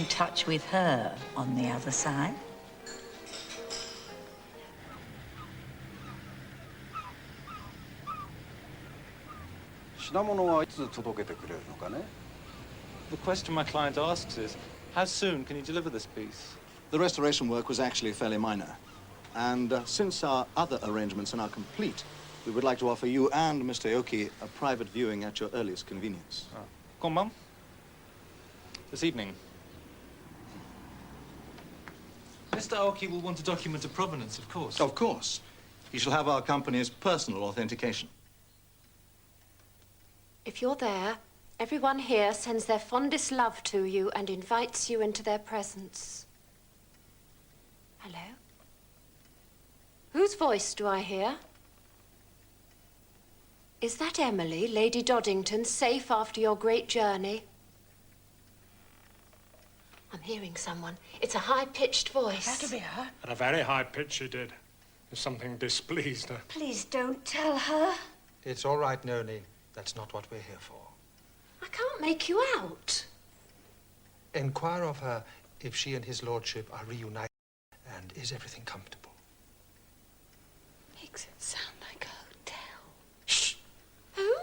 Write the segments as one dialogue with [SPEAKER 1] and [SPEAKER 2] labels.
[SPEAKER 1] in touch with her on the other side?
[SPEAKER 2] The question my client asks is, how soon can you deliver this piece?
[SPEAKER 3] The restoration work was actually fairly minor. And since our other arrangements are now complete, we would like to offer you and Mr. Aoki a private viewing at your earliest convenience.
[SPEAKER 2] Come on. This evening. Mr. Aoki will want a document of provenance, of course.
[SPEAKER 3] Of course. He shall have our company's personal authentication.
[SPEAKER 4] If you're there, everyone here sends their fondest love to you and invites you into their presence. Hello? Whose voice do I hear? Is that Emily, Lady Doddington, safe after your great journey? I'm hearing someone. It's a high-pitched voice.
[SPEAKER 1] That'll be her.
[SPEAKER 5] At a very high pitch she did. If something displeased her.
[SPEAKER 1] Please don't tell her.
[SPEAKER 6] It's all right, Noni. That's not what we're here for.
[SPEAKER 4] I can't make you out.
[SPEAKER 6] Inquire of her if she and his lordship are reunited, and is everything comfortable?
[SPEAKER 4] Makes it sound like a hotel. Shh! Who?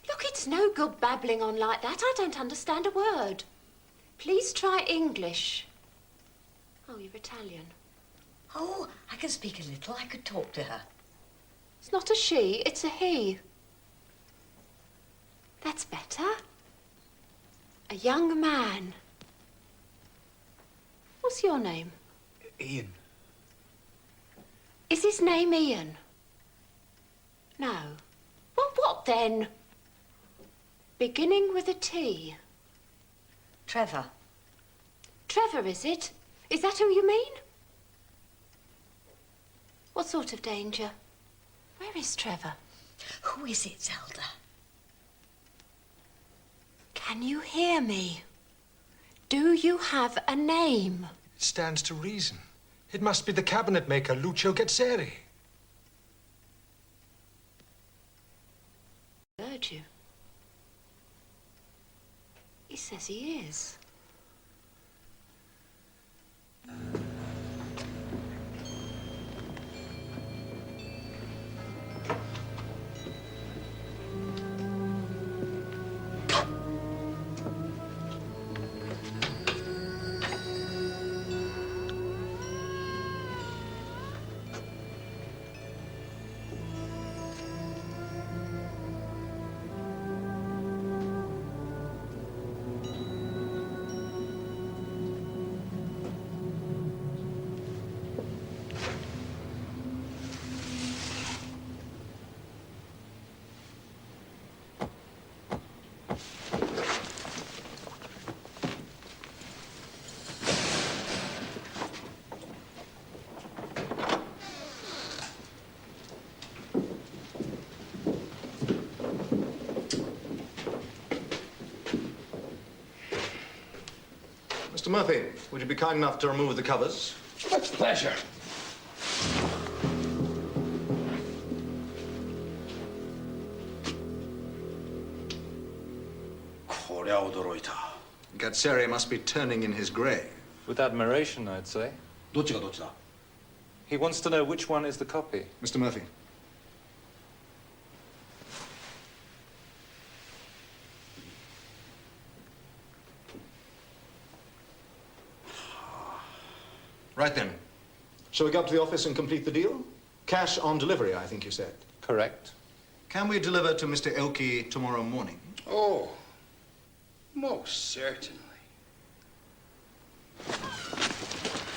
[SPEAKER 4] Look, it's no good babbling on like that. I don't understand a word. Please try English. Oh, you're Italian.
[SPEAKER 1] Oh, I can speak a little. I could talk to her.
[SPEAKER 4] It's not a she, it's a he. That's better. A young man. What's your name?
[SPEAKER 7] Ian.
[SPEAKER 4] Is his name Ian? No. Well, what then? Beginning with a T.
[SPEAKER 1] Trevor.
[SPEAKER 4] Trevor, is it? Is that who you mean? What sort of danger? Where is Trevor?
[SPEAKER 1] Who is it, Zelda?
[SPEAKER 4] Can you hear me? Do you have a name?
[SPEAKER 6] It stands to reason. It must be the cabinet maker, Lucio Gezzeri.
[SPEAKER 4] Heard you. He says he is.
[SPEAKER 3] Mr. Murphy, would you be kind enough to remove the covers?
[SPEAKER 7] With pleasure.
[SPEAKER 3] Gezzeri must be turning in his grave.
[SPEAKER 2] With admiration, I'd say. He wants to know which one is the copy.
[SPEAKER 3] Mr. Murphy. Right then. Shall we go up to the office and complete the deal? Cash on delivery, I think you said.
[SPEAKER 2] Correct.
[SPEAKER 3] Can we deliver to Mr. Aoki tomorrow morning?
[SPEAKER 7] Oh, most certainly.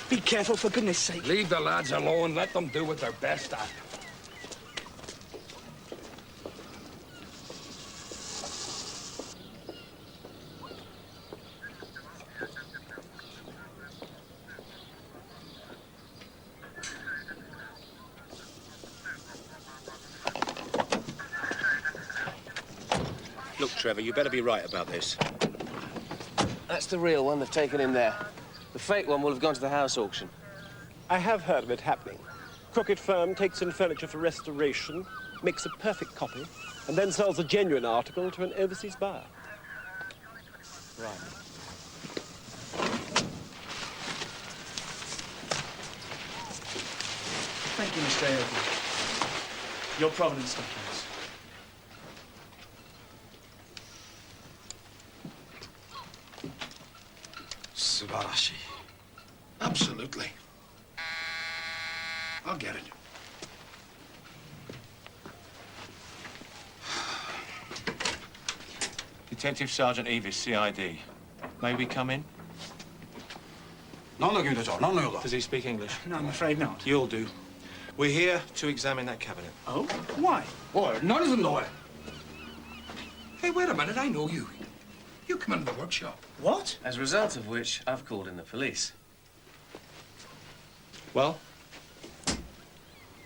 [SPEAKER 8] Be careful, for goodness sake.
[SPEAKER 7] Leave the lads alone. Let them do what they're best at.
[SPEAKER 9] Look, Trevor, you better be right about this.
[SPEAKER 10] That's the real one. They've taken him there. The fake one will have gone to the house auction.
[SPEAKER 8] I have heard of it happening. Crooked firm takes in furniture for restoration, makes a perfect copy, and then sells a genuine article to an overseas buyer.
[SPEAKER 10] Right.
[SPEAKER 11] you, Mr. Aoki. Your Providence documents.
[SPEAKER 7] Subarashi. Absolutely. I'll get it.
[SPEAKER 9] Detective Sergeant Evis, CID. May we come in? Does he speak English?
[SPEAKER 11] No, I'm afraid not.
[SPEAKER 9] You'll do. We're here to examine that cabinet.
[SPEAKER 11] Oh? Why?
[SPEAKER 7] Boy, none of them know it. Hey, wait a minute, I know you. You come into the workshop.
[SPEAKER 11] What?
[SPEAKER 10] As a result of which, I've called in the police.
[SPEAKER 9] Well?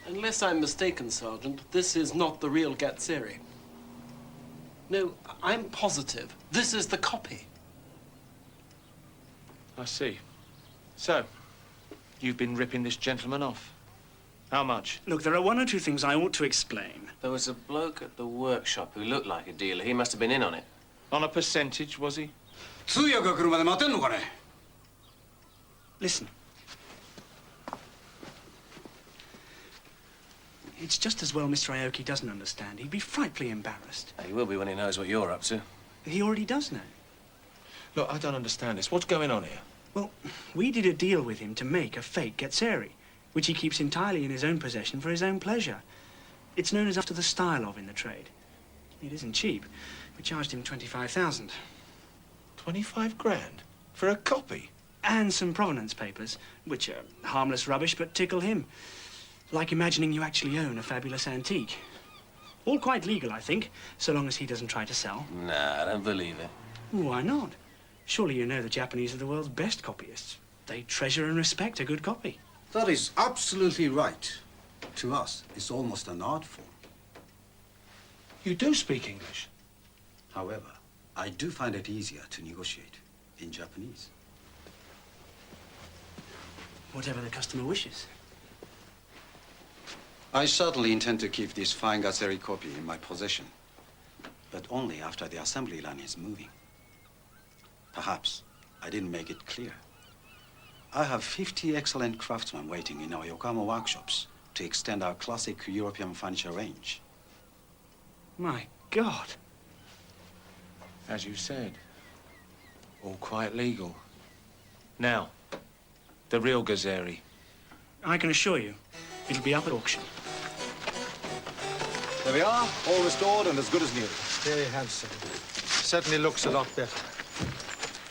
[SPEAKER 8] Unless I'm mistaken, Sergeant, this is not the real Gatseri. No, I'm positive. This is the copy.
[SPEAKER 9] I see. So, you've been ripping this gentleman off. How much?
[SPEAKER 11] Look, there are one or two things I ought to explain.
[SPEAKER 10] There was a bloke at the workshop who looked like a dealer. He must have been in on it.
[SPEAKER 9] On a percentage, was he?
[SPEAKER 11] Listen. It's just as well Mr. Aoki doesn't understand. He'd be frightfully embarrassed.
[SPEAKER 10] He will be when he knows what you're up to.
[SPEAKER 11] He already does know.
[SPEAKER 9] Look, I don't understand this. What's going on here?
[SPEAKER 11] Well, we did a deal with him to make a fake Gatseri, which he keeps entirely in his own possession for his own pleasure. It's known as after the style of in the trade. It isn't cheap. We charged him 25,000.
[SPEAKER 9] 25 grand? For a copy?
[SPEAKER 11] And some provenance papers, which are harmless rubbish but tickle him. Like imagining you actually own a fabulous antique. All quite legal, I think, so long as he doesn't try to sell.
[SPEAKER 10] Nah, I don't believe it.
[SPEAKER 11] Why not? Surely you know the Japanese are the world's best copyists. They treasure and respect a good copy.
[SPEAKER 12] That is absolutely right. To us, it's almost an art form.
[SPEAKER 9] You do speak English?
[SPEAKER 12] However, I do find it easier to negotiate in Japanese.
[SPEAKER 11] Whatever the customer wishes.
[SPEAKER 12] I certainly intend to keep this fine Gatseri copy in my possession, but only after the assembly line is moving. Perhaps I didn't make it clear. I have 50 excellent craftsmen waiting in our Yokohama workshops to extend our classic European furniture range.
[SPEAKER 11] My God.
[SPEAKER 9] As you said, all quite legal. Now, the real Gatseri.
[SPEAKER 11] I can assure you, it'll be up at auction.
[SPEAKER 3] There we are, all restored and as good as new.
[SPEAKER 6] Very handsome. Certainly looks a lot better.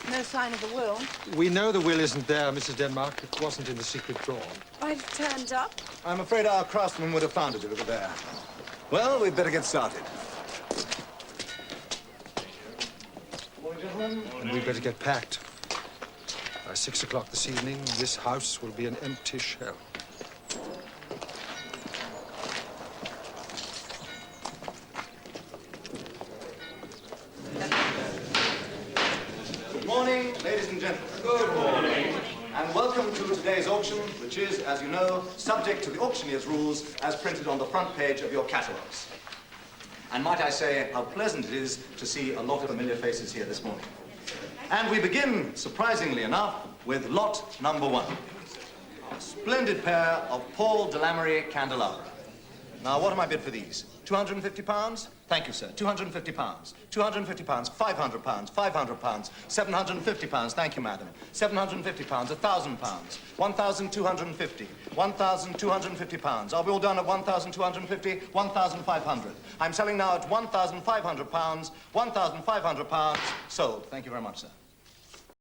[SPEAKER 13] No sign of a will.
[SPEAKER 6] We know the will isn't there, Mrs. Denmark. It wasn't in the secret drawer.
[SPEAKER 13] Might have turned up.
[SPEAKER 3] I'm afraid our craftsman would have found it if it were there. Well, we'd better get started. Morning, gentlemen.
[SPEAKER 6] And we'd better get packed. By 6 o'clock this evening, this house will be an empty shell.
[SPEAKER 3] Good morning, ladies and gentlemen. Good morning. And welcome to today's auction, which is, as you know, subject to the auctioneer's rules as printed on the front page of your catalogues. And might I say how pleasant it is to see a lot of familiar faces here this morning. And we begin, surprisingly enough, with lot number 1. A splendid pair of Paul Delamere candelabra. Now, what am I bid for these? £250? Thank you, sir. £250. £250, £500, £500, £750. Thank you, madam. £750, £1,000, £1,250, £1,250. Are we all done at £1,250? £1,500. I'm selling now at £1,500, £1,500. Sold. Thank you very much, sir.